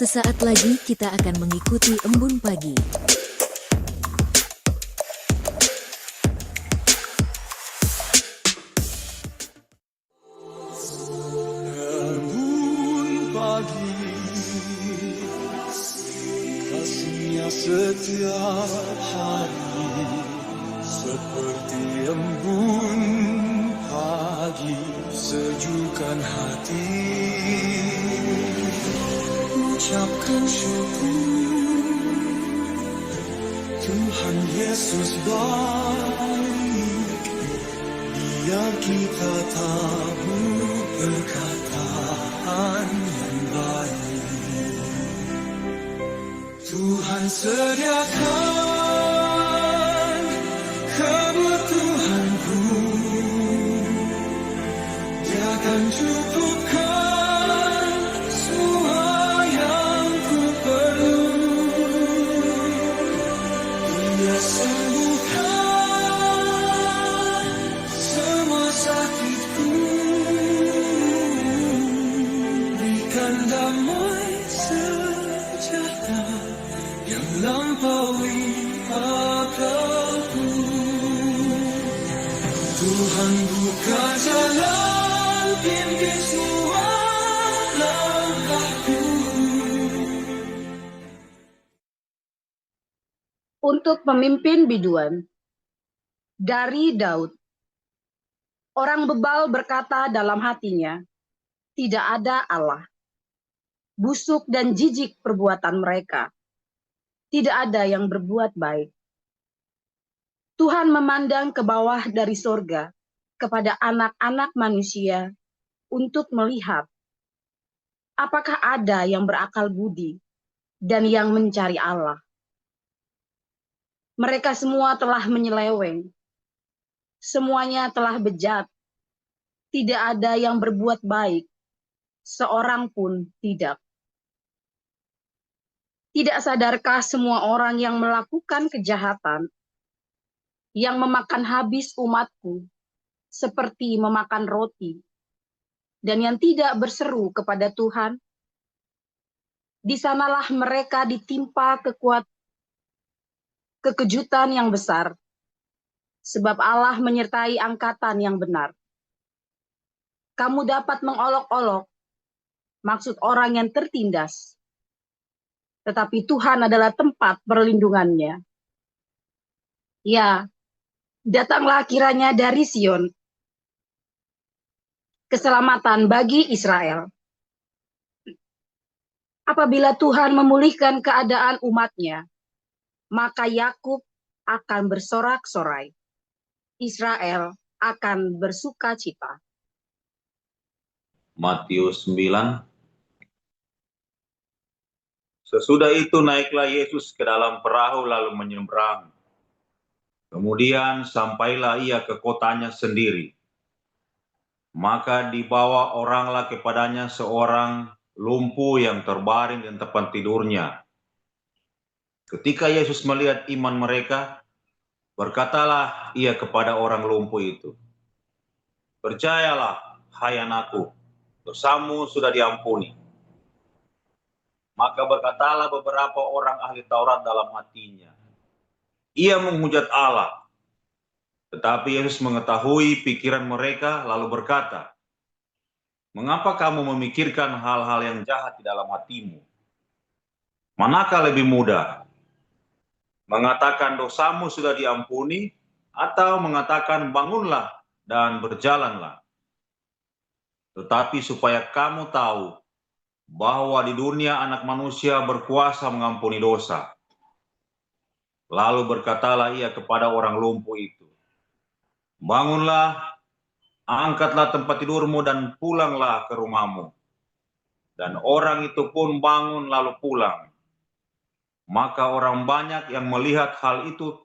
Sesaat lagi kita akan mengikuti Embun Pagi. Embun pagi, kasihnya setiap hari, seperti embun pagi, sejukkan hati. Ucapkan syukur, Tuhan Yesus baik, biar kita tahu perkataan yang baik. Tuhan sediakan kebutuhanku, Dia akan cukupkan semua yang ku perlu. Dia sembuhkan semua sakitku, berikan damai sejahtera yang lampaui akalku. Tuhan buka jalan, pimpin semua langkahku. Untuk pemimpin biduan, dari Daud. Orang bebal berkata dalam hatinya, tidak ada Allah. Busuk dan jijik perbuatan mereka. Tidak ada yang berbuat baik. Tuhan memandang ke bawah dari sorga kepada anak-anak manusia untuk melihat apakah ada yang berakal budi dan yang mencari Allah. Mereka semua telah menyeleweng. Semuanya telah bejat. Tidak ada yang berbuat baik. Seorang pun tidak. Tidak sadarkah semua orang yang melakukan kejahatan, yang memakan habis umatku, seperti memakan roti, dan yang tidak berseru kepada Tuhan? Di sanalah mereka ditimpa kekejutan yang besar, sebab Allah menyertai angkatan yang benar. Kamu dapat mengolok-olok maksud orang yang tertindas, tetapi Tuhan adalah tempat perlindungannya. Ya, datanglah kiranya dari Sion, keselamatan bagi Israel. Apabila Tuhan memulihkan keadaan umatnya, maka Yakub akan bersorak-sorai. Israel akan bersuka cita. Matius 9. Sesudah itu naiklah Yesus ke dalam perahu lalu menyeberang. Kemudian sampailah ia ke kotanya sendiri. Maka dibawa oranglah kepadanya seorang lumpuh yang terbaring di tempat tidurnya. Ketika Yesus melihat iman mereka, berkatalah ia kepada orang lumpuh itu, "Percayalah, hai anakku, dosamu sudah diampuni." Maka berkatalah beberapa orang ahli Taurat dalam hatinya, "Ia menghujat Allah." Tetapi Yesus mengetahui pikiran mereka lalu berkata, "Mengapa kamu memikirkan hal-hal yang jahat di dalam hatimu? Manakah lebih mudah, mengatakan dosamu sudah diampuni, atau mengatakan bangunlah dan berjalanlah? Tetapi supaya kamu tahu bahwa di dunia anak manusia berkuasa mengampuni dosa." Lalu berkatalah ia kepada orang lumpuh itu, "Bangunlah, angkatlah tempat tidurmu dan pulanglah ke rumahmu." Dan orang itu pun bangun lalu pulang. Maka orang banyak yang melihat hal itu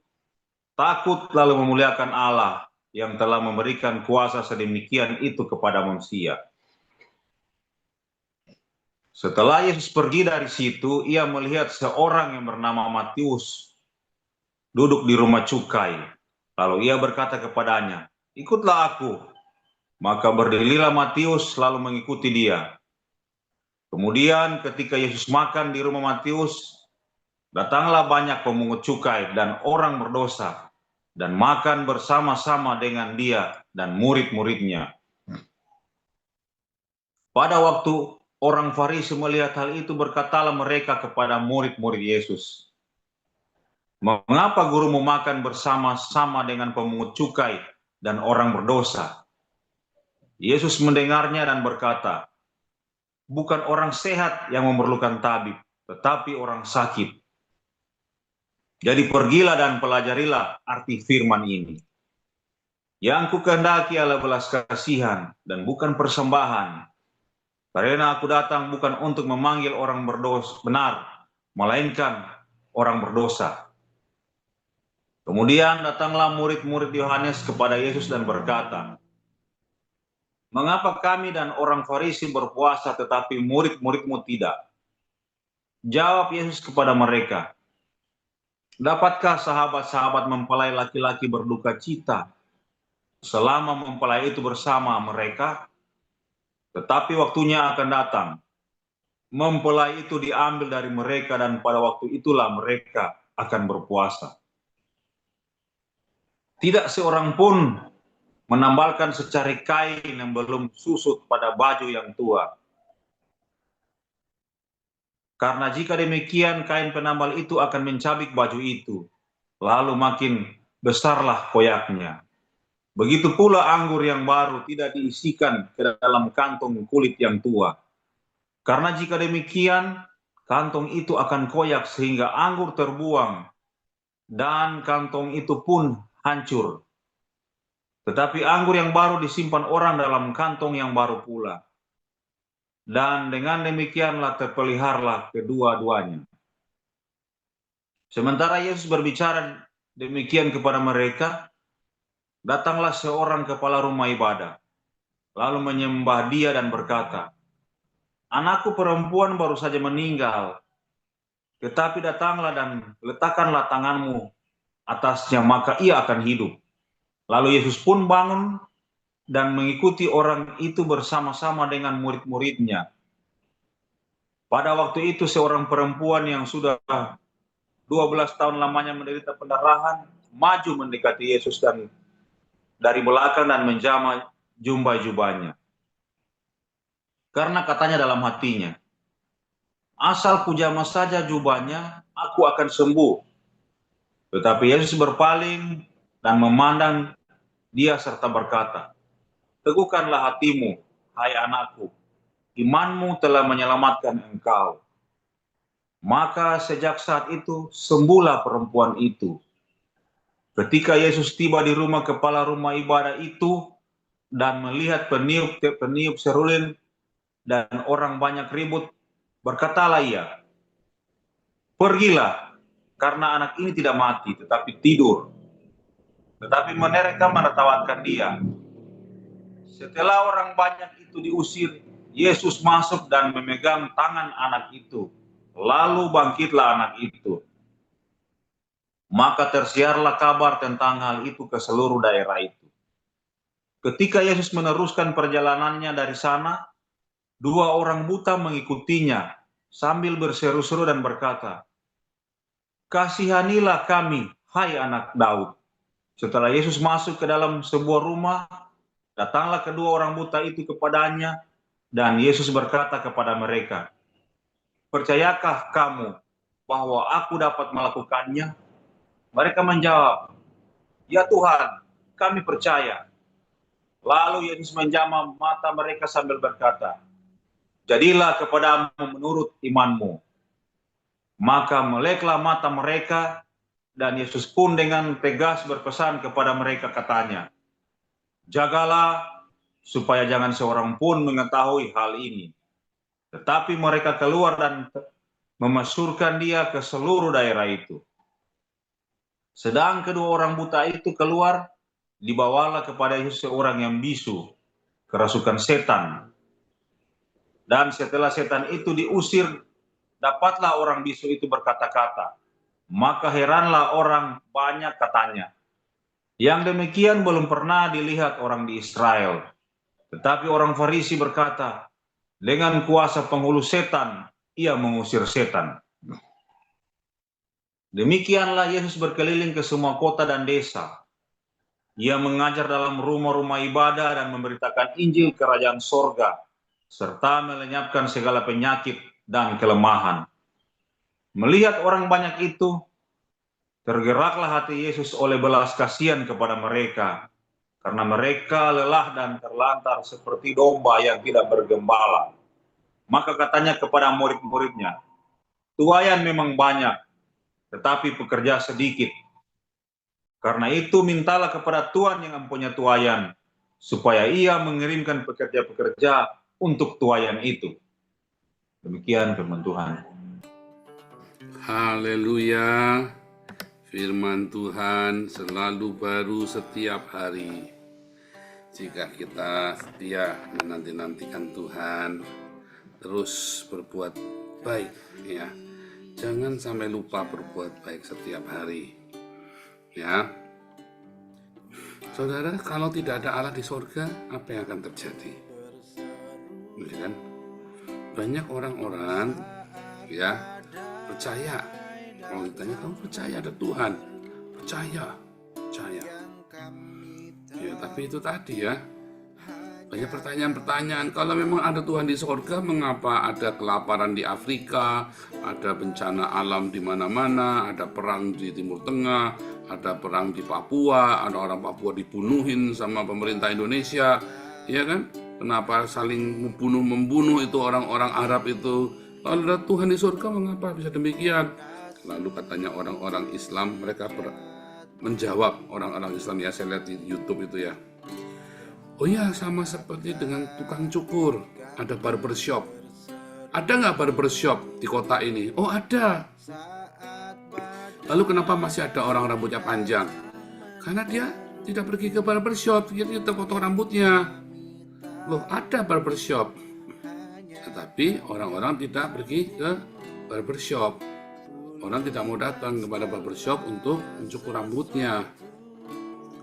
takut lalu memuliakan Allah yang telah memberikan kuasa sedemikian itu kepada manusia. Setelah Yesus pergi dari situ, ia melihat seorang yang bernama Matius duduk di rumah cukai. Lalu ia berkata kepadanya, "Ikutlah aku." Maka berdirilah Matius lalu mengikuti dia. Kemudian ketika Yesus makan di rumah Matius, datanglah banyak pemungut cukai dan orang berdosa dan makan bersama-sama dengan dia dan murid-muridnya. Pada waktu orang Farisi melihat hal itu, berkatalah mereka kepada murid-murid Yesus, "Mengapa gurumu makan bersama-sama dengan pemungut cukai dan orang berdosa?" Yesus mendengarnya dan berkata, "Bukan orang sehat yang memerlukan tabib, tetapi orang sakit. Jadi pergilah dan pelajarilah arti firman ini. Yang kukehendaki adalah belas kasihan dan bukan persembahan. Karena aku datang bukan untuk memanggil orang berdosa benar, melainkan orang berdosa." Kemudian datanglah murid-murid Yohanes kepada Yesus dan berkata, "Mengapa kami dan orang Farisi berpuasa tetapi murid-muridmu tidak?" Jawab Yesus kepada mereka, "Dapatkah sahabat-sahabat mempelai laki-laki berduka cita selama mempelai itu bersama mereka? Tetapi waktunya akan datang, mempelai itu diambil dari mereka dan pada waktu itulah mereka akan berpuasa. Tidak seorang pun menambalkan secari kain yang belum susut pada baju yang tua. Karena jika demikian, kain penambal itu akan mencabik baju itu, lalu makin besarlah koyaknya. Begitu pula anggur yang baru tidak diisikan ke dalam kantong kulit yang tua. Karena jika demikian, kantong itu akan koyak sehingga anggur terbuang, dan kantong itu pun hancur. Tetapi anggur yang baru disimpan orang dalam kantong yang baru pula. Dan dengan demikianlah terpeliharlah kedua-duanya." Sementara Yesus berbicara demikian kepada mereka, datanglah seorang kepala rumah ibadah, lalu menyembah dia dan berkata, "Anakku perempuan baru saja meninggal, tetapi datanglah dan letakkanlah tanganmu atasnya, maka ia akan hidup." Lalu Yesus pun bangun dan mengikuti orang itu bersama-sama dengan murid-muridnya. Pada waktu itu seorang perempuan yang sudah 12 tahun lamanya menderita pendarahan maju mendekati Yesus dan dari belakang dan menjamah jubah-jubahnya. Karena katanya dalam hatinya, "Asal kujamah saja jubahnya, aku akan sembuh." Tetapi Yesus berpaling dan memandang dia serta berkata, "Teguhkanlah hatimu, hai anakku, imanmu telah menyelamatkan engkau." Maka sejak saat itu sembuhlah perempuan itu. Ketika Yesus tiba di rumah kepala rumah ibadah itu dan melihat peniup seruling dan orang banyak ribut, berkatalah ia, "Pergilah, karena anak ini tidak mati tetapi tidur." Tetapi mereka menertawakan dia. Setelah orang banyak itu diusir, Yesus masuk dan memegang tangan anak itu. Lalu bangkitlah anak itu. Maka tersiarlah kabar tentang hal itu ke seluruh daerah itu. Ketika Yesus meneruskan perjalanannya dari sana, 2 orang buta mengikutinya sambil berseru-seru dan berkata, "Kasihanilah kami, hai anak Daud." Setelah Yesus masuk ke dalam sebuah rumah, datanglah kedua orang buta itu kepadanya, dan Yesus berkata kepada mereka, "Percayakah kamu bahwa aku dapat melakukannya?" Mereka menjawab, "Ya Tuhan, kami percaya." Lalu Yesus menjamah mata mereka sambil berkata, "Jadilah kepadamu menurut imanmu." Maka meleklah mata mereka, dan Yesus pun dengan tegas berpesan kepada mereka, katanya, "Jagalah supaya jangan seorang pun mengetahui hal ini." Tetapi mereka keluar dan memasyurkan dia ke seluruh daerah itu. Sedang kedua orang buta itu keluar, dibawalah kepada Yesus seorang yang bisu, kerasukan setan. Dan setelah setan itu diusir, dapatlah orang bisu itu berkata-kata. Maka heranlah orang banyak, katanya, "Yang demikian belum pernah dilihat orang di Israel." Tetapi orang Farisi berkata, Dengan kuasa penghulu setan, ia mengusir setan. Demikianlah Yesus berkeliling ke semua kota dan desa. Ia mengajar dalam rumah-rumah ibadah dan memberitakan Injil kerajaan sorga, serta melenyapkan segala penyakit dan kelemahan. Melihat orang banyak itu, tergeraklah hati Yesus oleh belas kasihan kepada mereka, karena mereka lelah dan terlantar seperti domba yang tidak bergembala. Maka katanya kepada murid-muridnya, tuaian memang banyak, tetapi pekerja sedikit. Karena itu mintalah kepada Tuhan yang mempunyai tuaian, supaya ia mengirimkan pekerja-pekerja untuk tuaian itu. Demikian firman Tuhan. Haleluya. Firman Tuhan selalu baru setiap hari. Jika kita setia menanti-nantikan Tuhan, terus berbuat baik ya. Jangan sampai lupa berbuat baik setiap hari. Ya. Saudara, kalau tidak ada Allah di surga, apa yang akan terjadi? Ya kan? Banyak orang-orang ya percaya. Kalau ditanya, kamu percaya ada Tuhan? Percaya. Ya, tapi itu tadi ya, banyak pertanyaan-pertanyaan. Kalau memang ada Tuhan di surga, mengapa ada kelaparan di Afrika, ada bencana alam di mana-mana, ada perang di Timur Tengah, ada perang di Papua, ada orang Papua dibunuhin sama pemerintah Indonesia, ya kan? Kenapa saling membunuh itu orang-orang Arab itu? Kalau ada Tuhan di surga, mengapa bisa demikian? Lalu katanya orang-orang Islam, mereka menjawab, orang-orang Islam ya, saya lihat di YouTube itu ya. Oh ya, sama seperti dengan tukang cukur, ada barbershop. Ada nggak barbershop di kota ini? Oh ada. Lalu kenapa masih ada orang rambutnya panjang? Karena dia tidak pergi ke barbershop, dia tidak potong rambutnya. Loh, ada barbershop. Tetapi orang-orang tidak pergi ke barbershop. Orang tidak mau datang kepada barbershop untuk mencukur rambutnya.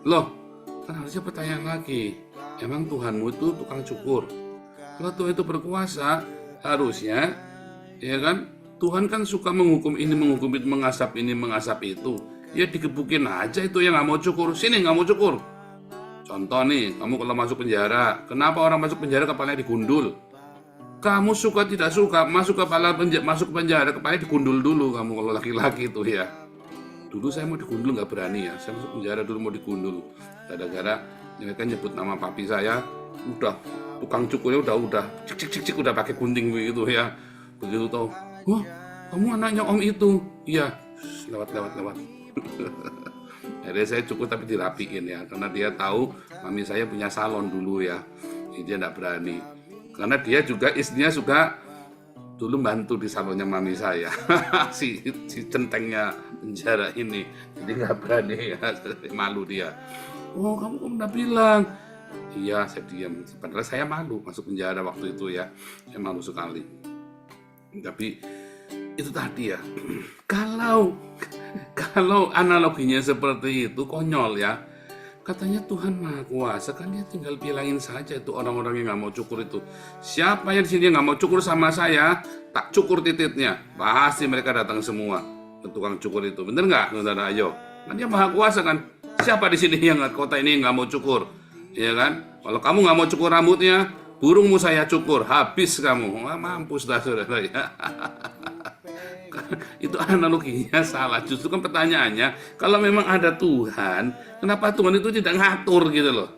Loh, kan harusnya pertanyaan lagi. Emang Tuhanmu itu tukang cukur? Kalau Tuhan itu berkuasa, harusnya, ya kan, Tuhan kan suka menghukum ini, menghukum itu, mengasap ini, mengasap itu. Ya digebukin aja itu yang nggak mau cukur. Sini nggak mau cukur. Contoh nih, kamu kalau masuk penjara, kenapa orang masuk penjara kepalanya digundul? Kamu suka tidak suka, masuk ke penjara, kepalanya digundul dulu kamu kalau laki-laki itu ya. Dulu saya mau digundul nggak berani ya, saya masuk penjara dulu mau digundul. Gara-gara mereka nyebut nama papi saya, udah tukang cukurnya udah cik udah pakai gunting begitu ya. Begitu tahu, wah kamu anaknya om itu, iya, lewat. Jadi saya cukur tapi dirapiin ya, karena dia tahu mami saya punya salon dulu ya, jadi dia nggak berani. Karena dia juga istrinya suka dulu bantu di salonnya mami saya, si centengnya penjara ini, jadi nggak berani ya, malu dia. Oh kamu udah bilang, iya saya diam. Padahal saya malu masuk penjara waktu itu ya, saya malu sekali. Tapi itu tadi ya, kalau analoginya seperti itu konyol ya. Katanya Tuhan Maha Kuasa, kan dia tinggal bilangin saja itu orang-orang yang nggak mau cukur itu. Siapa yang di sini nggak mau cukur sama saya, tak cukur titiknya. Pasti mereka datang semua ke tukang cukur itu. Bener nggak, saudara? Ayo, kan dia Maha Kuasa kan. Siapa di sini yang kota ini nggak mau cukur, ya kan? Kalau kamu nggak mau cukur rambutnya, burungmu saya cukur, habis kamu. Wah, mampus dah saudara ya. Itu analoginya salah. Justru kan pertanyaannya, kalau memang ada Tuhan, kenapa Tuhan itu tidak ngatur gitu loh?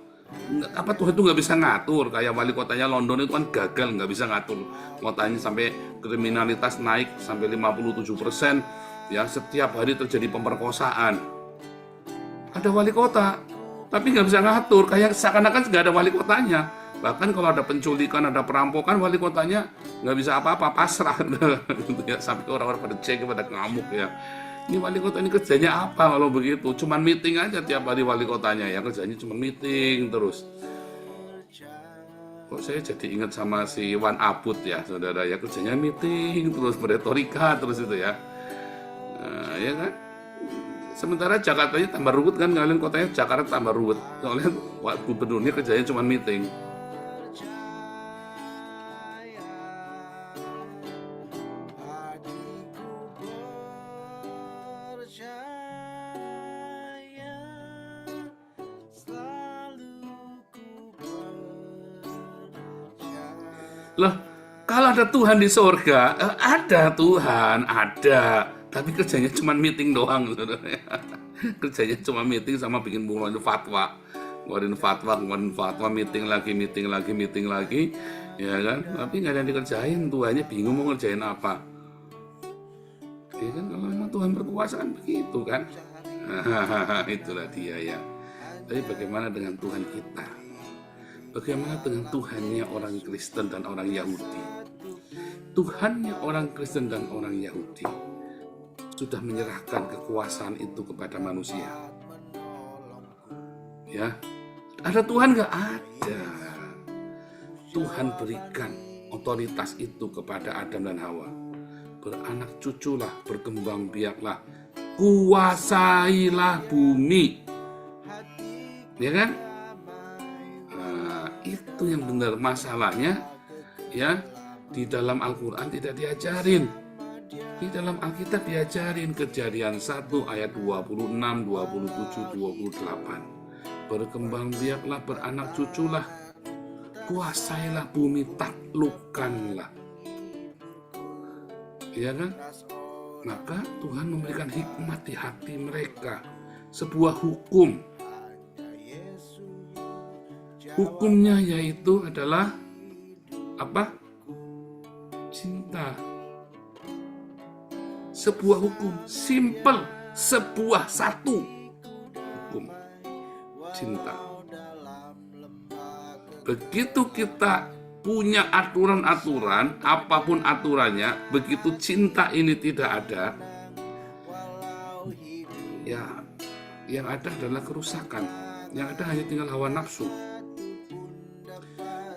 Apa Tuhan itu nggak bisa ngatur? Kayak wali kotanya London itu kan gagal, nggak bisa ngatur kotanya sampai kriminalitas naik sampai 57%. Ya, setiap hari terjadi pemerkosaan. Ada wali kota, tapi nggak bisa ngatur. Kayak seakan-akan nggak ada wali kotanya. Bahkan kalau ada penculikan, ada perampokan, wali kotanya nggak bisa apa-apa, pasrah gitu ya, sampai orang-orang pada cek, pada ngamuk ya. Ini wali kota ini kerjanya apa kalau begitu? Cuman meeting aja tiap hari wali kotanya ya, kerjanya cuma meeting terus. Kok saya jadi ingat sama si Wan Abut ya, saudara ya, kerjanya meeting terus, berretorika terus itu ya. Nah, ya kan? Sementara Jakartanya tambah ruwet kan, kalian kotanya Jakarta tambah ruwet. Soalnya gubernurnya kerjanya cuma meeting. Loh, kalau ada Tuhan di surga, ada Tuhan, ada. Tapi kerjanya cuma meeting doang, saudara. Kerjanya cuma meeting sama bikin ngeluarin fatwa. Ngeluarin fatwa, meeting lagi, ya kan? Tapi nggak ada yang dikerjain, Tuhannya bingung mau ngerjain apa. Ya kan, kalau memang Tuhan berkuasa kan begitu kan? Itulah dia ya. Tapi bagaimana dengan Tuhan kita? Bagaimana dengan Tuhannya orang Kristen dan orang Yahudi? Tuhannya orang Kristen dan orang Yahudi sudah menyerahkan kekuasaan itu kepada manusia. Ya, ada Tuhan nggak? Ada. Tuhan berikan otoritas itu kepada Adam dan Hawa. Beranak cuculah, berkembang biaklah, kuasailah bumi. Ya kan? Nah, itu yang benar. Masalahnya ya, di dalam Al-Quran tidak diajarin. Di dalam Alkitab diajarin. Kejadian 1 ayat 26, 27, 28. Berkembang biaklah, beranak cuculah, kuasailah bumi, taklukkanlah. Ya kan? Maka Tuhan memberikan hikmat di hati mereka, sebuah hukum. Hukumnya yaitu adalah apa? Cinta. Sebuah hukum simple, sebuah satu hukum, cinta. Begitu kita punya aturan-aturan, apapun aturannya, begitu cinta ini tidak ada, ya yang ada adalah kerusakan. Yang ada hanya tinggal hawa nafsu.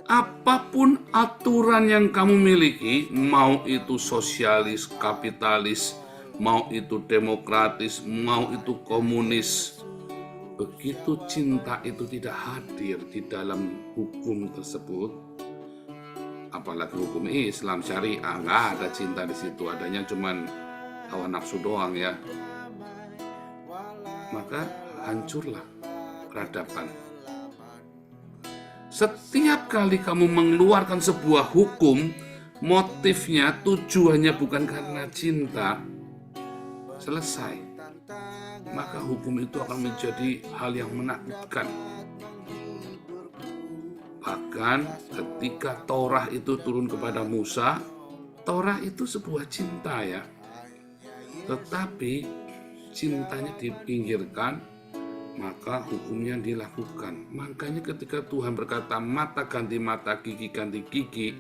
Apapun aturan yang kamu miliki, mau itu sosialis, kapitalis, mau itu demokratis, mau itu komunis, begitu cinta itu tidak hadir di dalam hukum tersebut, apalagi hukum Islam syariah, nggak ada cinta di situ, adanya cuman hawa nafsu doang ya, maka hancurlah peradaban. Setiap kali kamu mengeluarkan sebuah hukum, motifnya, tujuannya bukan karena cinta, selesai. Maka hukum itu akan menjadi hal yang menakutkan. Bahkan ketika Torah itu turun kepada Musa, Torah itu sebuah cinta ya. Tetapi cintanya dipinggirkan, maka hukumnya dilakukan. Makanya ketika Tuhan berkata mata ganti mata, gigi ganti gigi,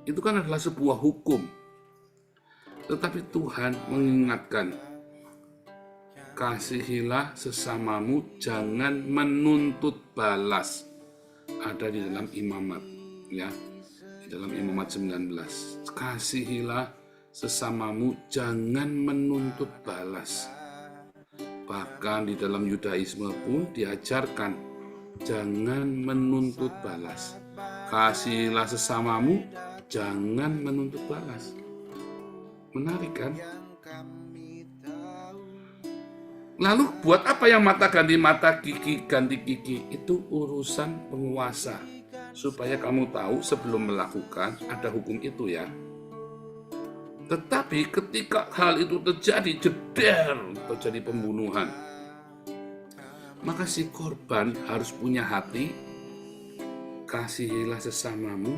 itu kan adalah sebuah hukum. Tetapi Tuhan mengingatkan, kasihilah sesamamu, jangan menuntut balas. Ada di dalam Imamat ya, di dalam Imamat 19. Kasihilah sesamamu, jangan menuntut balas. Bahkan di dalam Yudaisme pun diajarkan jangan menuntut balas. Kasihilah sesamamu, jangan menuntut balas. Menarik kan? Lalu buat apa yang mata ganti mata, gigi ganti gigi? Itu urusan penguasa. Supaya kamu tahu sebelum melakukan ada hukum itu ya. Tetapi ketika hal itu terjadi, terjadi pembunuhan, maka si korban harus punya hati, kasihilah sesamamu,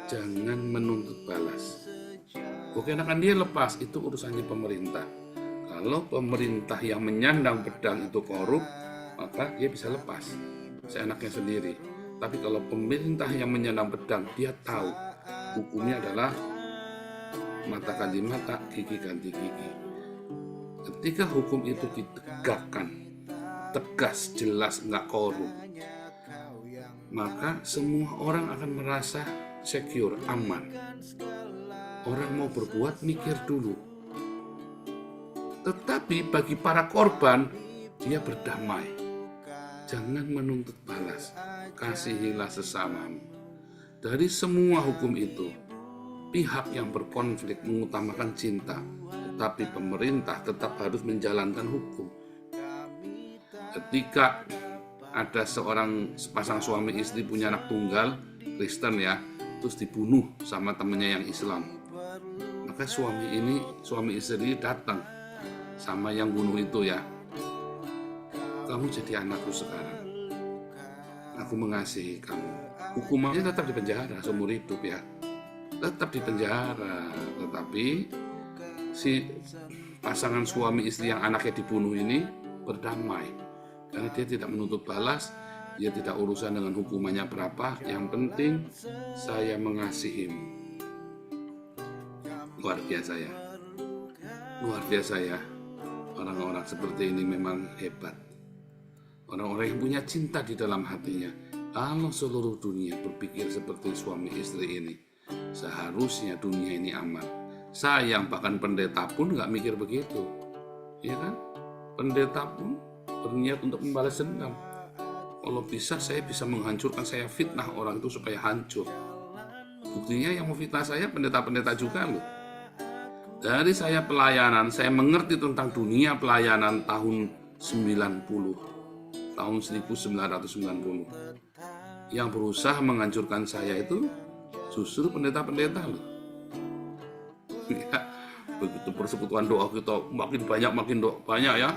jangan menuntut balas. Keenakan dia lepas, itu urusannya pemerintah. Kalau pemerintah yang menyandang pedang itu korup, maka dia bisa lepas seenaknya sendiri. Tapi kalau pemerintah yang menyandang pedang, dia tahu hukumnya adalah mata ganti mata, gigi ganti gigi. Ketika hukum itu ditegakkan, tegas, jelas, nggak korup, maka semua orang akan merasa secure, aman. Orang mau berbuat mikir dulu. Tetapi bagi para korban, dia berdamai. Jangan menuntut balas, kasihilah sesamamu. Dari semua hukum itu, pihak yang berkonflik mengutamakan cinta, tetapi pemerintah tetap harus menjalankan hukum. Ketika ada sepasang suami istri punya anak tunggal, Kristen ya, terus dibunuh sama temennya yang Islam. Maka suami istri datang sama yang bunuh itu, ya, kamu jadi anakku sekarang, aku mengasihi kamu. Hukumannya tetap di penjara seumur hidup, ya, tetap di penjara. Tetapi si pasangan suami istri yang anaknya dibunuh ini berdamai, karena dia tidak menuntut balas, dia tidak urusan dengan hukumannya berapa, yang penting saya mengasihimu. Luar biasa, ya, luar biasa, ya. Orang-orang seperti ini memang hebat. Orang-orang yang punya cinta di dalam hatinya. Kalau seluruh dunia berpikir seperti suami istri ini, seharusnya dunia ini aman. Sayang, bahkan pendeta pun nggak mikir begitu, ya kan? Pendeta pun berniat untuk membalas dendam. Kalau bisa, saya bisa menghancurkan, saya fitnah orang itu supaya hancur. Buktinya yang mau fitnah saya pendeta-pendeta juga loh. Dari saya pelayanan, saya mengerti tentang dunia pelayanan tahun 1990. Yang berusaha menghancurkan saya itu justru pendeta-pendeta loh. Ya, begitu persekutuan doa kita makin banyak ya.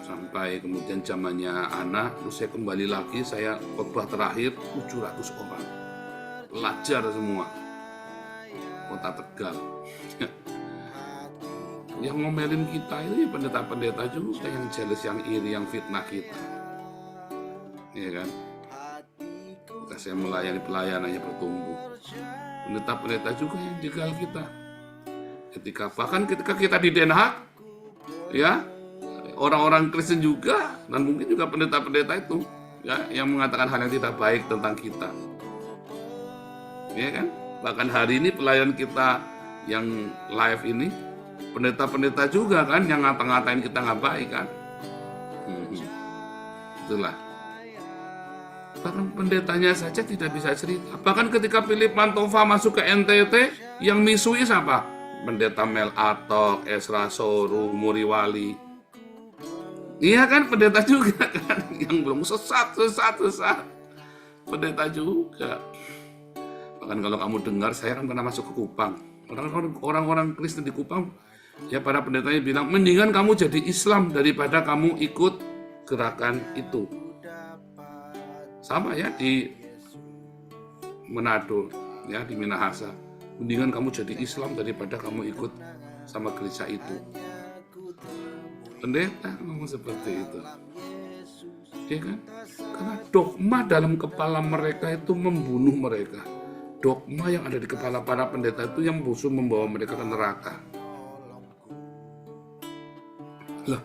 Sampai kemudian zamannya Ana, terus saya kembali lagi, saya khotbah terakhir 700 orang. Pelajar semua. Kota Tegal. Yang ngomelin kita itu ya pendeta-pendeta juga, yang jealous, yang iri, yang fitnah kita. Ya kan? Ketika saya melayani, pelayanannya bertumbuh. Pendeta-pendeta juga yang jegal kita. Bahkan ketika kita di Den Haag, ya, orang-orang Kristen juga, dan mungkin juga pendeta-pendeta itu, ya, yang mengatakan hal yang tidak baik tentang kita. Ya kan? Bahkan hari ini pelayan kita yang live ini, pendeta-pendeta juga kan yang ngata-ngatain kita nggak baik kan. Itulah. Bahkan pendetanya saja tidak bisa cerita. Bahkan ketika Philip Mantova masuk ke NTT, yang misui siapa? Pendeta Mel Atok, Esra Soru, Muriwali. Iya kan, pendeta juga kan, yang belum sesat. Pendeta juga. Bahkan kalau kamu dengar, saya kan pernah masuk ke Kupang. Orang-orang Kristen di Kupang, ya, para pendetanya bilang, mendingan kamu jadi Islam daripada kamu ikut gerakan itu. Sama ya di Manado, ya, di Minahasa. Mendingan kamu jadi Islam daripada kamu ikut sama gereja itu. Pendeta ngomong seperti itu. Ya kan? Karena dogma dalam kepala mereka itu membunuh mereka. Dogma yang ada di kepala para pendeta itu yang musuh membawa mereka ke neraka. Loh,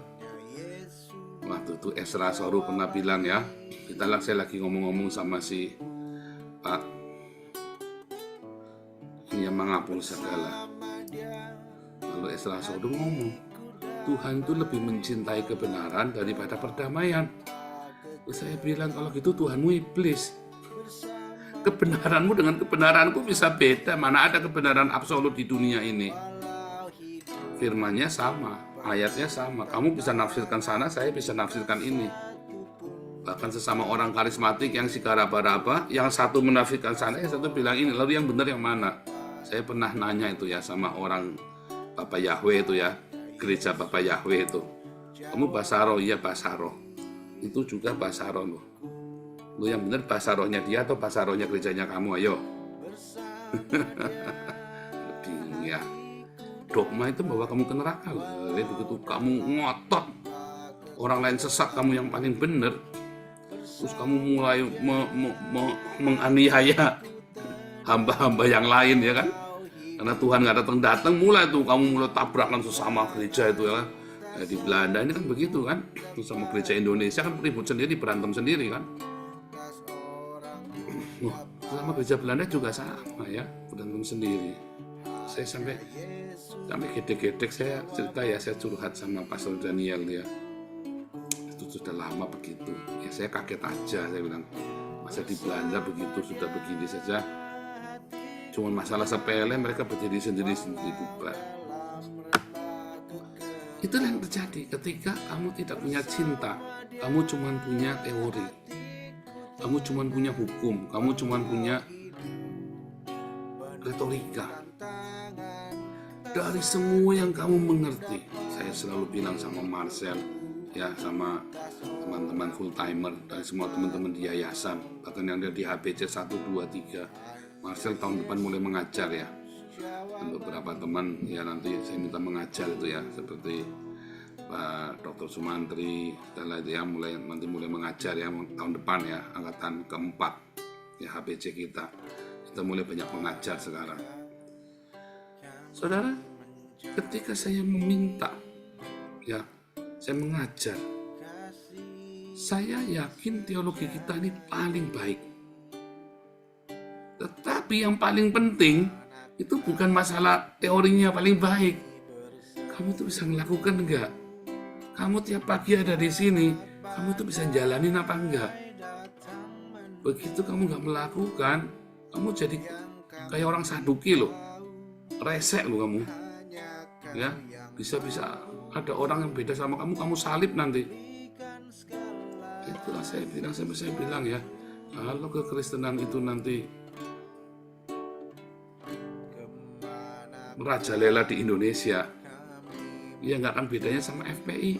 waktu itu Esra Soru pernah bilang, ya, saya lagi ngomong-ngomong sama si Pak yang mengapung segala. Lalu Esra Soru ngomong, Tuhan itu lebih mencintai kebenaran daripada perdamaian. Terus saya bilang, kalau gitu Tuhanmu iblis. Kebenaranmu dengan kebenaranku bisa beda. Mana ada kebenaran absolut di dunia ini. Firmannya sama, ayatnya sama. Kamu bisa nafsirkan sana, saya bisa nafsirkan ini. Bahkan sesama orang karismatik yang si raba-raba, yang satu menafsirkan sana, yang satu bilang ini. Lalu yang benar yang mana? Saya pernah nanya itu ya sama orang Bapak Yahweh itu ya, gereja Bapak Yahweh itu. Kamu Basaro? Iya Basaro. Itu juga Basaro loh. Lu yang benar Basarohnya dia atau Basarohnya gerejanya kamu? Ayo. Bingung ya. Dogma itu bawa kamu ke neraka loh. Jadi begitu kamu ngotot orang lain sesat, kamu yang paling benar, terus kamu mulai menganiaya hamba-hamba yang lain, ya kan? Karena Tuhan nggak datang, mulai tuh kamu mulai tabrakan sesama gereja itu, ya kan? Di Belanda ini kan begitu kan, sama gereja Indonesia kan ribut sendiri, berantem sendiri kan. Sama gereja Belanda juga sama ya, berantem sendiri. Saya sampai gedek-gedek saya cerita ya, saya curhat sama Pastor Daniel ya. Itu sudah lama begitu. Ya saya kaget aja, saya bilang masa di Belanda begitu sudah begini saja. Cuma masalah sepele, mereka berdiri sendiri bubar. Itulah yang terjadi ketika kamu tidak punya cinta. Kamu cuma punya teori. Kamu cuma punya hukum. Kamu cuma punya retorika. Dari semua yang kamu mengerti, saya selalu bilang sama Marcel, ya, sama teman-teman full timer, dari semua teman-teman di yayasan, bahkan yang ada di HBC 1, 2, 3, Marcel tahun depan mulai mengajar ya. Dan beberapa teman ya nanti saya minta mengajar itu ya, seperti Pak Dr. Sumantri, setelah itu ya nanti mulai mengajar ya tahun depan ya, angkatan keempat ya HBC kita mulai banyak mengajar sekarang. Saudara, ketika saya meminta, ya, saya mengajar, saya yakin teologi kita ini paling baik. Tetapi yang paling penting, itu bukan masalah teorinya paling baik. Kamu tuh bisa melakukan enggak? Kamu tiap pagi ada di sini, kamu tuh bisa jalanin apa enggak? Begitu kamu enggak melakukan, kamu jadi kayak orang Saduki loh. Resek lo kamu, ya, bisa-bisa ada orang yang beda sama kamu salib nanti. Itulah saya bilang ya, kalau kekristenan itu nanti merajalela di Indonesia, ya nggak akan bedanya sama FPI,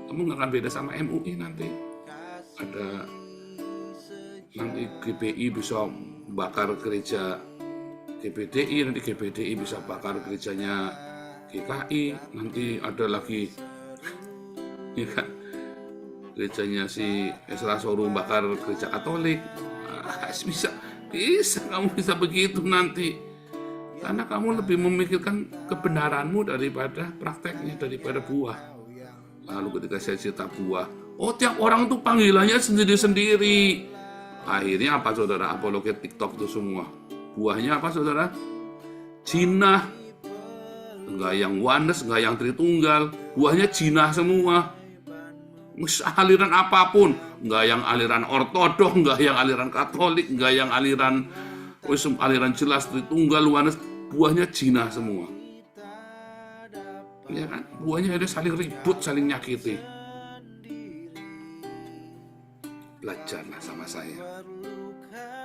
kamu nggak akan beda sama MUI nanti. Ada nanti GPI bisa bakar gereja GBDI, nanti GBDI bisa bakar gerejanya GKI, nanti ada lagi ya kan, gerejanya si Esra Sorum bakar gereja Katolik. Bisa kamu bisa begitu nanti, karena kamu lebih memikirkan kebenaranmu daripada prakteknya, daripada buah. Lalu ketika saya cerita buah, tiap orang tuh panggilannya sendiri-sendiri. Akhirnya apa saudara, apologet TikTok itu semua buahnya apa saudara? Jinah. Enggak yang oneness, enggak yang Tritunggal, buahnya jinah semua. Aliran apapun, enggak yang aliran ortodok, enggak yang aliran Katolik, enggak yang aliran jelas Tritunggal, oneness, buahnya jinah semua. Ya kan? Buahnya ada saling ribut, saling nyakiti. Belajarlah sama saya.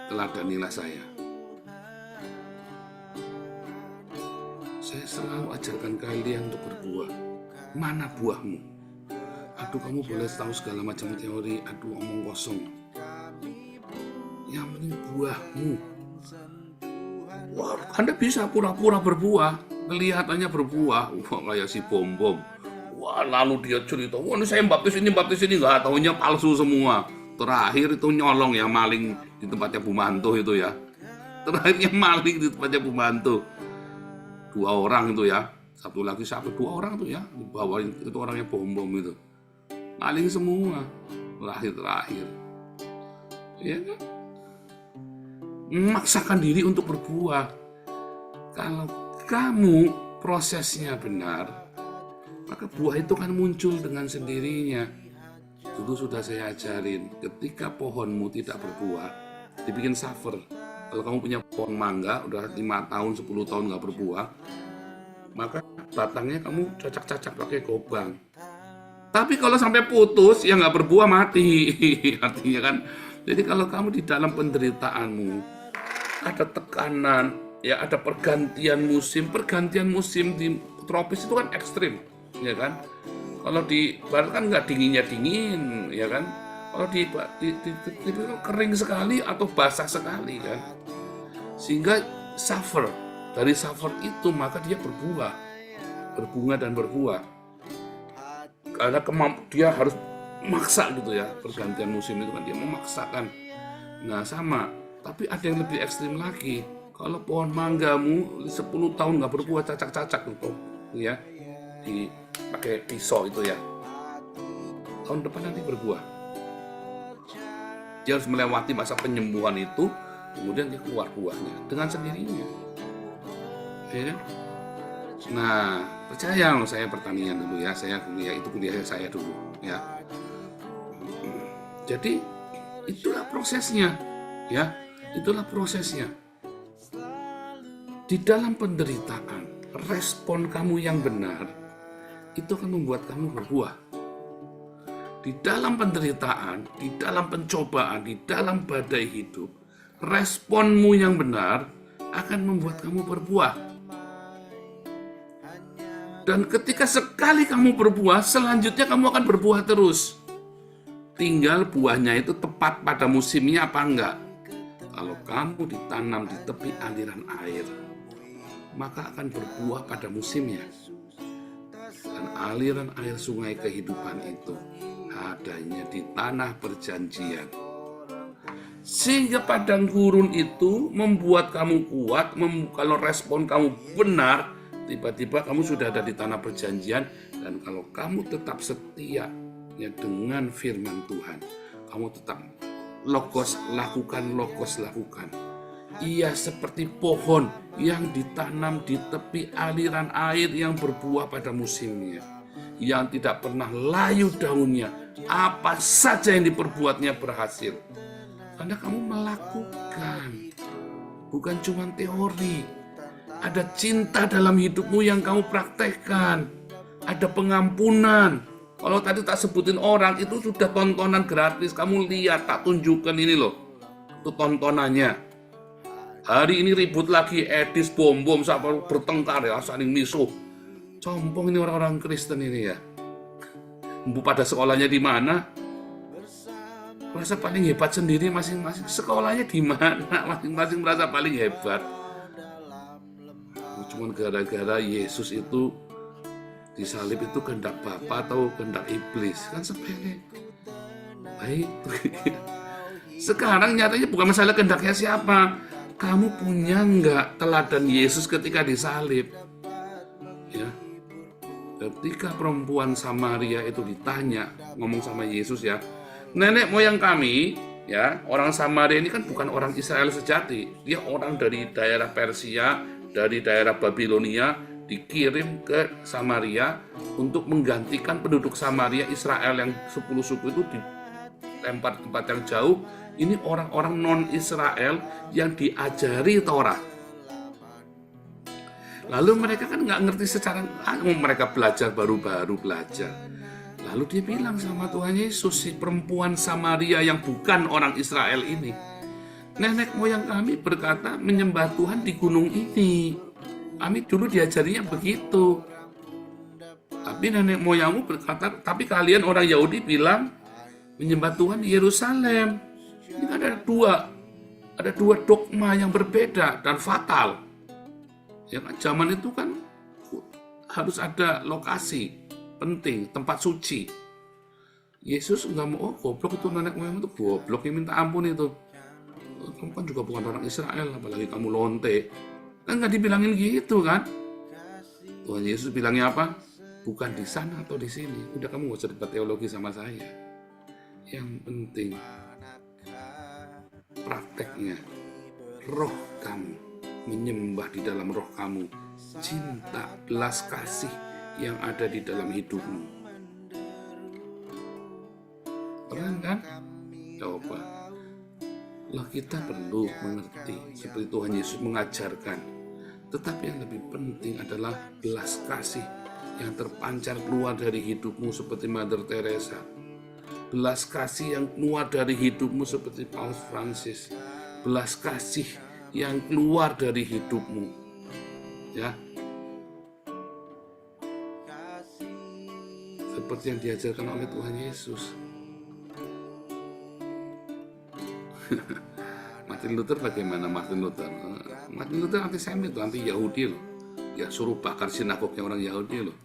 Teladanilah saya. Saya selalu ajarkan kalian untuk berbuah. Mana buahmu? Aduh, kamu boleh tahu segala macam teori, aduh omong kosong. Yang penting buahmu. Wah, Anda bisa pura-pura berbuah, kelihatannya berbuah, kayak si bom-bom. Wah, lalu dia cerita, wah ini saya baptis ini, nggak taunya palsu semua. Terakhir itu nyolong ya, maling di tempatnya Bu Manto itu ya. Terakhirnya maling di tempatnya Bu Manto. 2 orang itu ya, satu lagi 2 orang tuh ya, di bawah itu orangnya bom-bom itu. Maling semua, terakhir. Ya kan? Memaksakan diri untuk berbuah. Kalau kamu prosesnya benar, maka buah itu kan muncul dengan sendirinya. Dulu sudah saya ajarin, ketika pohonmu tidak berbuah, dibikin suffer. Kalau kamu punya pohon mangga, udah 5 tahun, 10 tahun nggak berbuah, maka batangnya kamu cacak-cacak pakai gobang. Tapi kalau sampai putus, ya nggak berbuah, mati. Artinya kan, jadi kalau kamu di dalam penderitaanmu, ada tekanan, ya ada pergantian musim di tropis itu kan ekstrim, ya kan? Kalau di barat kan nggak dingin, ya kan? Kalau di kering sekali atau basah sekali kan, sehingga suffer. Dari suffer itu maka dia berbuah, berbunga dan berbuah. Karena dia harus maksa gitu ya, pergantian musim itu kan dia memaksakan. Nah sama, tapi ada yang lebih ekstrim lagi. Kalau pohon manggamu 10 tahun nggak berbuah, cacak-cacak gitu, ya, pakai pisau itu ya. Tahun depan nanti berbuah. Dia harus melewati masa penyembuhan itu, kemudian dia keluar buahnya dengan sendirinya. Ya. Nah, percaya loh, saya pertanian dulu ya, saya kuliah saya dulu ya. Jadi itulah prosesnya, ya, itulah prosesnya. Di dalam penderitaan, respon kamu yang benar itu akan membuat kamu berbuah. Di dalam penderitaan, di dalam pencobaan, di dalam badai hidup, responmu yang benar akan membuat kamu berbuah. Dan ketika sekali kamu berbuah, selanjutnya kamu akan berbuah terus. Tinggal buahnya itu tepat pada musimnya apa enggak. Kalau kamu ditanam di tepi aliran air, maka akan berbuah pada musimnya. Dan aliran air sungai kehidupan itu adanya di tanah perjanjian. Sehingga padang gurun itu membuat kamu kuat, kalau respon kamu benar, tiba-tiba kamu sudah ada di tanah perjanjian. Dan kalau kamu tetap setia ya dengan firman Tuhan, kamu tetap logos lakukan. Ia seperti pohon yang ditanam di tepi aliran air yang berbuah pada musimnya, yang tidak pernah layu daunnya, apa saja yang diperbuatnya berhasil. Karena kamu melakukan, bukan cuma teori. Ada cinta dalam hidupmu yang kamu praktekkan. Ada pengampunan. Kalau tadi tak sebutin orang, itu sudah tontonan gratis. Kamu lihat, tak tunjukkan ini loh. Itu tontonannya. Hari ini ribut lagi, edis, bom-bom, sampai bertengkar ya, saling misuh. Compong ini orang-orang Kristen ini ya. Pada sekolahnya di mana? Merasa paling hebat sendiri masing-masing. Sekolahnya di mana? Masing-masing merasa paling hebat. Cuma gara-gara Yesus itu disalib itu kehendak Bapa atau kehendak iblis, kan sepele. Baik. Sekarang nyatanya bukan masalah kehendaknya siapa. Kamu punya nggak teladan Yesus ketika disalib? Ya. Ketika perempuan Samaria itu ditanya, ngomong sama Yesus ya, nenek moyang kami, ya, orang Samaria ini kan bukan orang Israel sejati. Dia orang dari daerah Persia, dari daerah Babilonia, dikirim ke Samaria untuk menggantikan penduduk Samaria. Israel yang 10 suku itu dilempar tempat yang jauh. Ini orang-orang non-Israel yang diajari Torah. Lalu mereka kan nggak ngerti secara, mereka belajar, baru-baru belajar. Lalu dia bilang sama Tuhan Yesus, si perempuan Samaria yang bukan orang Israel ini, nenek moyang kami berkata menyembah Tuhan di gunung ini. Kami dulu diajarinya begitu. Tapi nenek moyangmu berkata, tapi kalian orang Yahudi bilang menyembah Tuhan di Yerusalem. Ini kan ada dua dogma yang berbeda dan fatal. Ya kan, zaman itu kan harus ada lokasi penting, tempat suci. Yesus nggak mau, goblok itu nenek moyang itu goblok, yang minta ampun itu. Kamu kan juga bukan orang Israel, apalagi kamu lonte. Kan nggak dibilangin gitu kan? Tuhan Yesus bilangnya apa? Bukan di sana atau di sini. Udah, kamu nggak usah debat teologi sama saya. Yang penting prakteknya, roh kamu, menyembah di dalam roh kamu, cinta, belas kasih yang ada di dalam hidupmu. Keren kan? Coba. Lah kita perlu mengerti seperti Tuhan Yesus mengajarkan. Tetapi yang lebih penting adalah belas kasih yang terpancar keluar dari hidupmu seperti Mother Teresa. Belas kasih yang keluar dari hidupmu seperti Paus Francis. Belas kasih yang keluar dari hidupmu. Ya. Seperti yang diajarkan oleh Tuhan Yesus. Martin Luther bagaimana Martin Luther? Martin Luther antisemit, anti Yahudi loh. Ya suruh bakar sinagognya orang Yahudi loh.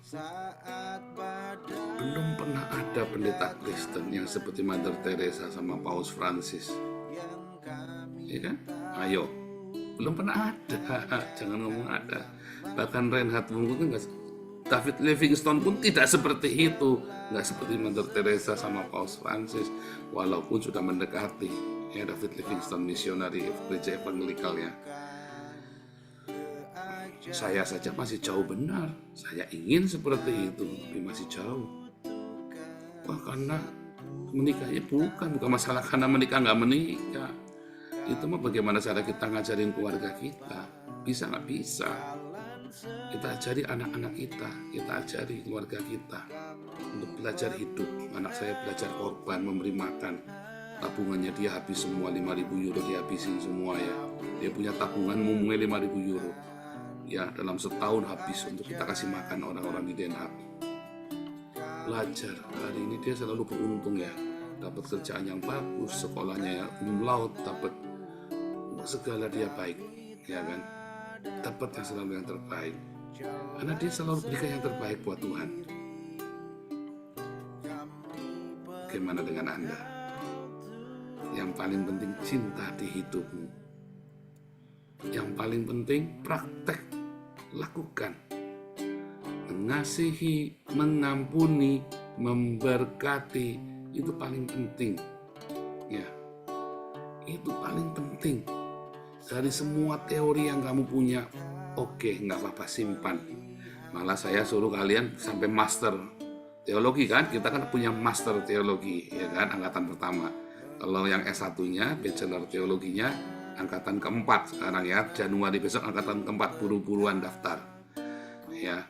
Belum pernah ada pendeta Kristen yang seperti Mother Teresa sama Paus Francis. Ya kan? Ayo. Belum pernah ada. Jangan ngomong ada. Bahkan Reinhard Bunker kan David Livingstone pun tidak seperti itu. Nggak seperti Mother Teresa sama Paus Francis. Walaupun sudah mendekati. Ya, David Livingstone, misionari gereja evangelikal ya. Saya saja masih jauh benar. Saya ingin seperti itu, tapi masih jauh. Wah, karena menikahnya bukan masalah karena menikah nggak menikah. Itu mah bagaimana cara kita ngajarin keluarga kita. Bisa nggak bisa. Kita ajari anak-anak kita ajari keluarga kita untuk belajar hidup. Anak saya belajar korban, memberi makan. Tabungannya dia habis semua, 5.000 euro dihabisin semua ya. Dia punya tabungan mulai 5.000 euro. Ya, dalam setahun habis untuk kita kasih makan orang-orang di Den Haag. Belajar, hari ini dia selalu beruntung ya. Dapat kerjaan yang bagus, sekolahnya yang laut, dapat segala dia baik, ya kan? Dapat yang selalu yang terbaik. Karena dia selalu berikan yang terbaik buat Tuhan. Bagaimana dengan Anda? Yang paling penting cinta di hidupmu. Yang paling penting praktek, lakukan. Mengasihi, mengampuni, memberkati, itu paling penting. Ya, itu paling penting. Dari semua teori yang kamu punya, oke, nggak apa-apa, simpan. Malah saya suruh kalian sampai master teologi kan, kita kan punya master teologi, ya kan, angkatan pertama. Kalau yang S1-nya, bachelor teologinya, angkatan keempat sekarang ya, Januari besok angkatan keempat, buru-buruan daftar. Ya,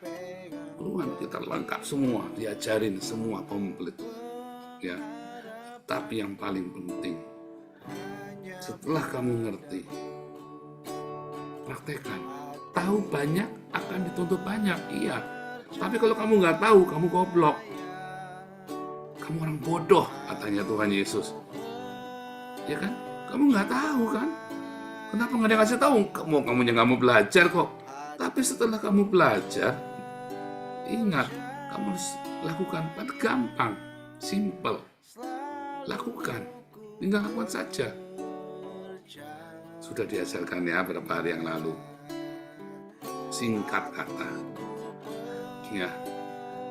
buruan kita lengkap semua, diajarin semua komplit. Ya, tapi yang paling penting, setelah kamu ngerti, praktekkan. Tahu banyak akan dituntut banyak, iya. Tapi kalau kamu nggak tahu, kamu goblok. Kamu orang bodoh, katanya Tuhan Yesus. Ya kan? Kamu nggak tahu kan? Kenapa nggak ada yang kasih tahu? Kamu nggak mau belajar kok. Tapi setelah kamu belajar, ingat, kamu harus lakukan. Padahal gampang, simple. Lakukan, tinggal lakukan saja. Sudah diajarkan ya beberapa hari yang lalu. Singkat kata, ya,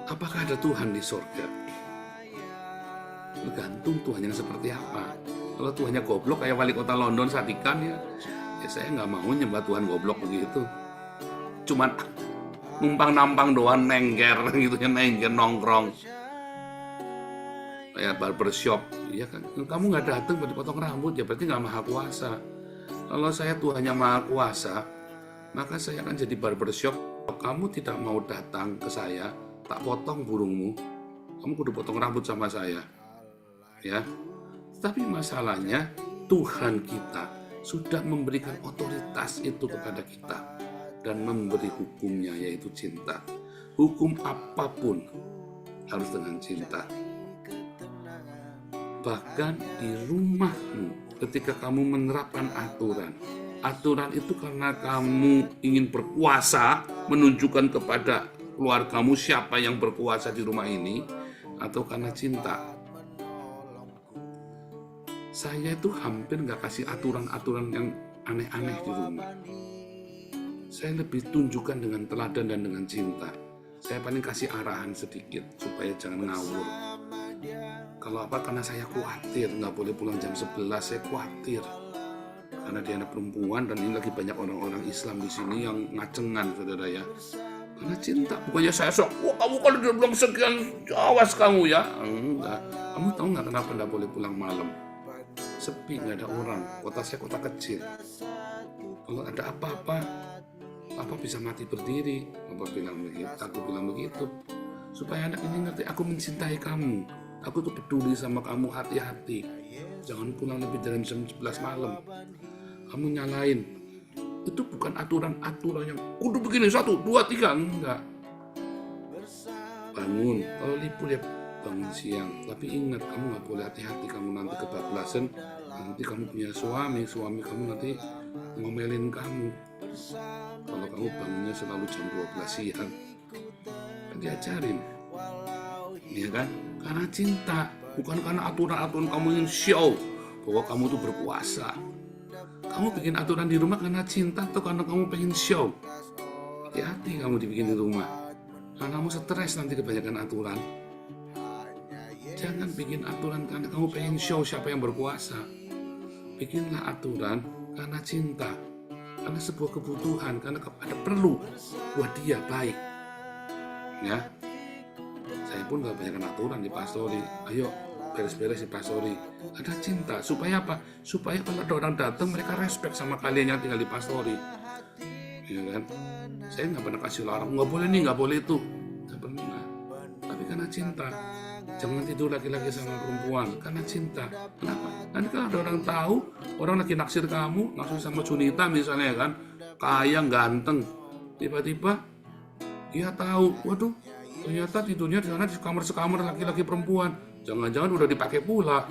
apakah ada Tuhan di surga? Tergantung Tuhan yang seperti apa. Kalau Tuhannya goblok kayak wali kota London Satikan ya saya nggak mau nyembah Tuhan goblok begitu. Cuman numpang-nampang doang, nengger gitu ya, nengger nongkrong. Kayak barbershop, iya kan? Kamu nggak datang buat dipotong rambut, ya berarti nggak maha kuasa. Kalau saya Tuhannya maha kuasa, maka saya akan jadi barbershop. Kalau kamu tidak mau datang ke saya, tak potong burungmu, kamu kudu potong rambut sama saya. Ya, tapi masalahnya Tuhan kita sudah memberikan otoritas itu kepada kita dan memberi hukumnya, yaitu cinta. Hukum apapun harus dengan cinta. Bahkan di rumahmu, ketika kamu menerapkan aturan itu karena kamu ingin berkuasa, menunjukkan kepada keluargamu siapa yang berkuasa di rumah ini, atau karena cinta. Saya itu hampir nggak kasih aturan-aturan yang aneh-aneh di rumah. Saya lebih tunjukkan dengan teladan dan dengan cinta. Saya paling kasih arahan sedikit supaya jangan ngawur. Kalau apa, karena saya khawatir nggak boleh pulang jam 11, saya khawatir. Karena dia anak perempuan dan ini lagi banyak orang-orang Islam di sini yang ngacengan, saudara ya. Karena cinta, bukannya saya sok, wah kamu kalau udah belum sekian, awas kamu ya. Enggak, kamu tahu nggak kenapa nggak boleh pulang malam? Sepi, nggak ada orang. Kota saya kota kecil. Kalau ada apa-apa, Papa bisa mati berdiri. Papa bilang begitu, aku bilang begitu. Supaya anak ini ngerti, aku mencintai kamu. Aku tuh peduli sama kamu, hati-hati. Jangan pulang lebih dari jam 11 malam. Kamu nyalain. Itu bukan aturan-aturan yang kudu begini, 1, 2, 3. Enggak. Bangun. Kalau libur ya bangun siang. Tapi ingat, kamu nggak boleh hati-hati. Kamu nanti kebablasan. Nanti kamu punya suami kamu nanti ngomelin kamu. Kalau kamu bangunnya selalu jam 12 siang. Kan diajarin. Iya kan? Karena cinta. Bukan karena aturan-aturan kamu ingin show bahwa kamu tuh berkuasa. Kamu bikin aturan di rumah karena cinta atau karena kamu pengen show? Hati-hati kamu dibikin di rumah. Karena kamu stres nanti kebanyakan aturan. Jangan bikin aturan karena kamu pengen show siapa yang berkuasa. Bikinlah aturan karena cinta. Karena sebuah kebutuhan, karena ada perlu buat dia baik. Ya. Saya pun gak banyak aturan di pastori. Ayo beres-beres di pastori. Ada cinta. Supaya apa? Supaya kalau ada orang datang, mereka respect sama kalian yang tinggal di pastori. Ya kan? Saya gak pernah kasih larang. Gak boleh nih, gak boleh itu. Gak pernah. Tapi karena cinta. Jangan tidur laki-laki sama perempuan karena cinta. Kenapa? Nanti kalau ada orang tahu, orang lagi naksir kamu, naksir sama Junita misalnya kan, kaya, ganteng, tiba-tiba dia tahu, waduh, ternyata tidurnya di sana di kamar-sekamar laki-laki perempuan. Jangan-jangan udah dipakai pula.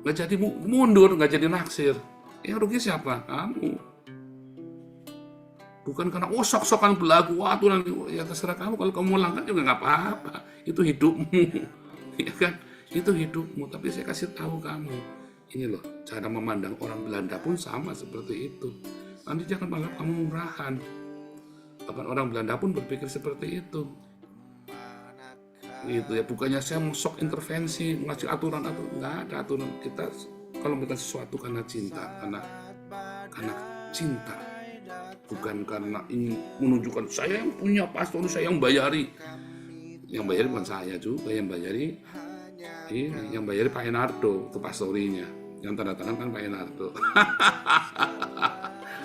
Nggak jadi mundur, nggak jadi naksir. Yang rugi siapa? Kamu. Bukan karena sok-sokan berlaku, wah tuh nanti ya terserah kamu, kalau kamu mau langgar juga nggak apa-apa, itu hidupmu, ya kan, itu hidupmu. Tapi saya kasih tahu kamu, ini loh cara memandang orang Belanda pun sama seperti itu. Nanti jangan menganggap kamu murahan. Bahkan orang Belanda pun berpikir seperti itu. Gitu ya, bukannya saya mau sok intervensi, ngasih aturan atau nggak ada aturan. Kita kalau melakukan sesuatu karena cinta, karena cinta. Bukan karena ingin menunjukkan saya yang punya pastor, saya yang bayari. Yang bayari bukan saya juga, yang bayari ini, yang bayari Pak Enardo, itu pastorinya. Yang tanda tangan kan Pak Enardo.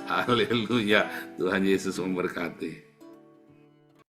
Haleluya, Tuhan Yesus memberkati.